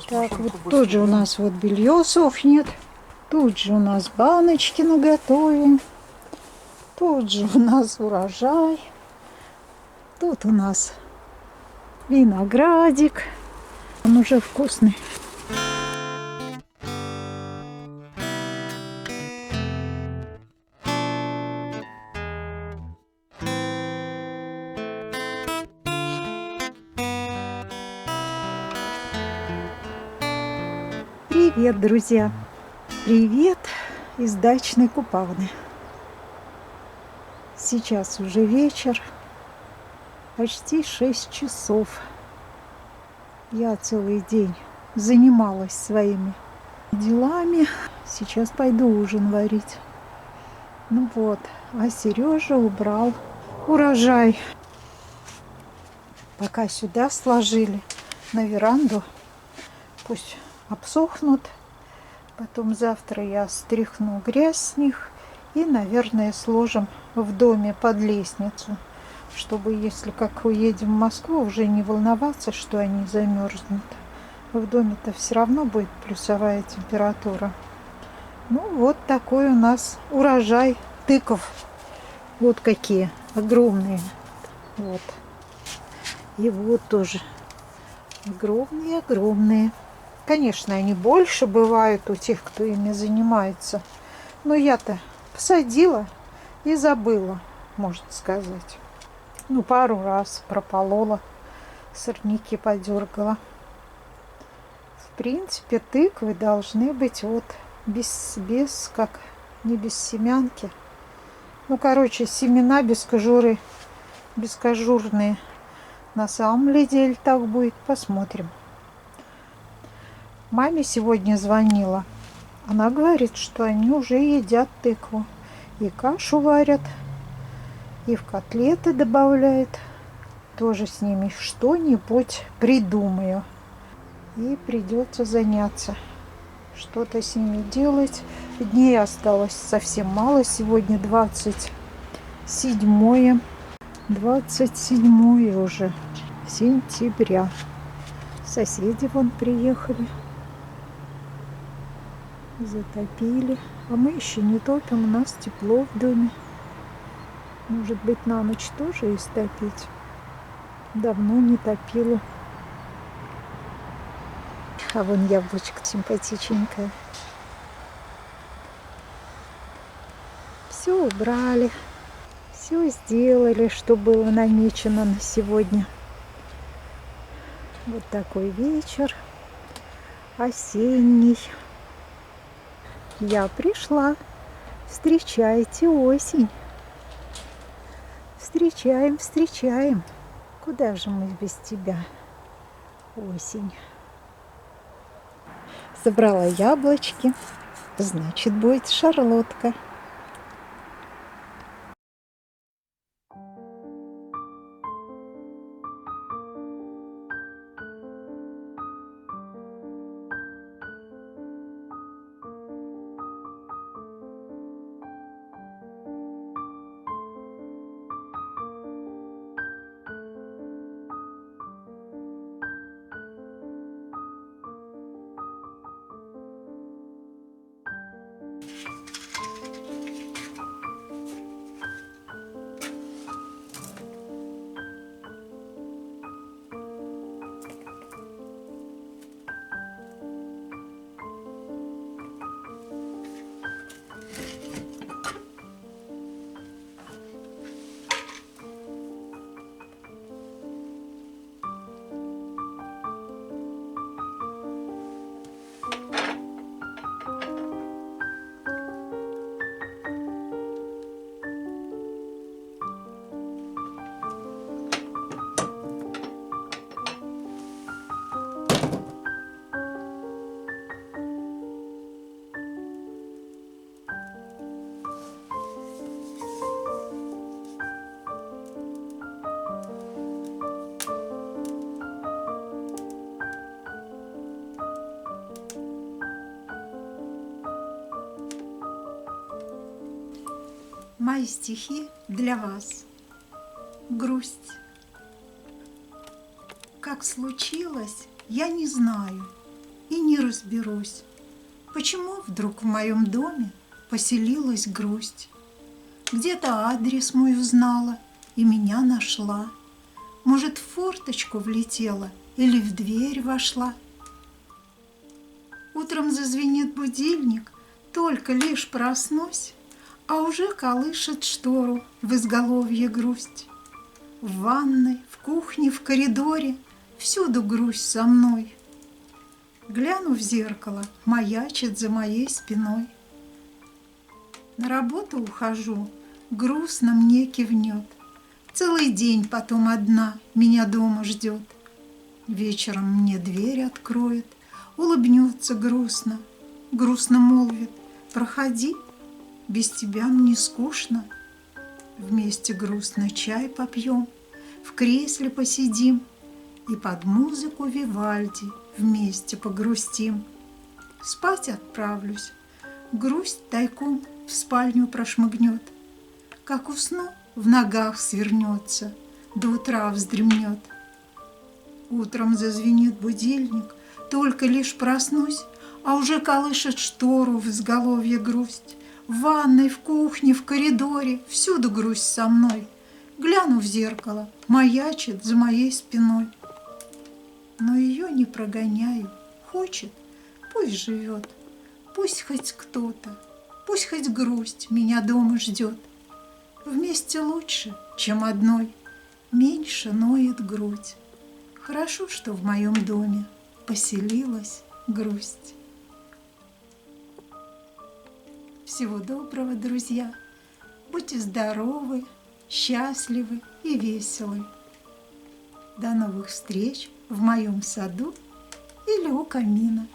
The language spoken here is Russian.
Так, вот тут же у нас вот белье сохнет. Тут же у нас баночки наготове. Тут же у нас урожай. Тут у нас виноградик. Он уже вкусный. Привет, друзья! Привет из дачной Купавны. Сейчас уже вечер, почти 6 часов. Я целый день занималась своими делами. Сейчас пойду ужин варить. Ну вот, а Сережа убрал урожай. Пока сюда сложили на веранду. Пусть обсохнут. Потом завтра я стряхну грязь с них и, наверное, сложим в доме под лестницу, чтобы, если как уедем в Москву, уже не волноваться, что они замерзнут. В доме-то все равно будет плюсовая температура. Ну, вот такой у нас урожай тыков. Вот какие огромные. Вот. И вот тоже огромные-огромные. Конечно, они больше бывают у тех, кто ими занимается. Но я-то посадила и забыла, можно сказать. Ну, пару раз прополола, сорняки подергала. В принципе, тыквы должны быть вот без как не без семянки. Ну, короче, семена без кожуры, бескожурные. На самом ли деле так будет, посмотрим. Маме сегодня звонила. Она говорит, что они уже едят тыкву. И кашу варят, и в котлеты добавляют. Тоже с ними что-нибудь придумаю. И придется заняться. Что-то с ними делать. Дней осталось совсем мало. Сегодня 27 уже сентября. Соседи вон приехали. Затопили. А мы еще не топим. У нас тепло в доме. Может быть, на ночь тоже истопить. Давно не топила. А вон яблочко симпатичненькое. Все убрали. Все сделали, что было намечено на сегодня. Вот такой вечер. Осенний. Я пришла. Встречайте осень. Встречаем, встречаем. Куда же мы без тебя, осень? Собрала яблочки. Значит, будет шарлотка. Мои стихи для вас. Грусть. Как случилось, я не знаю. и не разберусь, почему вдруг в моем доме поселилась грусть. Где-то адрес мой узнала и меня нашла. Может, в форточку влетела или в дверь вошла. Утром зазвенит будильник, только лишь проснусь, а уже колышет штору в изголовье грусть. В ванной, в кухне, в коридоре всюду грусть со мной. Гляну в зеркало, маячит за моей спиной. На работу ухожу, грустно мне кивнет. Целый день потом одна меня дома ждет. Вечером мне дверь откроет, улыбнется грустно, грустно молвит: проходи, без тебя мне скучно. Вместе грустно чай попьем, в кресле посидим и под музыку Вивальди вместе погрустим. Спать отправлюсь, грусть тайком в спальню прошмыгнет. Как усну, в ногах свернется, до утра вздремнет. Утром зазвенит будильник, только лишь проснусь, а уже колышет штору в изголовье грусть. В ванной, в кухне, в коридоре всюду грусть со мной. Гляну в зеркало, маячит за моей спиной. Но ее не прогоняю, хочет, пусть живет, пусть хоть кто-то, пусть хоть грусть меня дома ждет. Вместе лучше, чем одной, меньше ноет грудь. Хорошо, что в моем доме поселилась грусть. Всего доброго, друзья! Будьте здоровы, счастливы и веселы. До новых встреч в моем саду или у камина.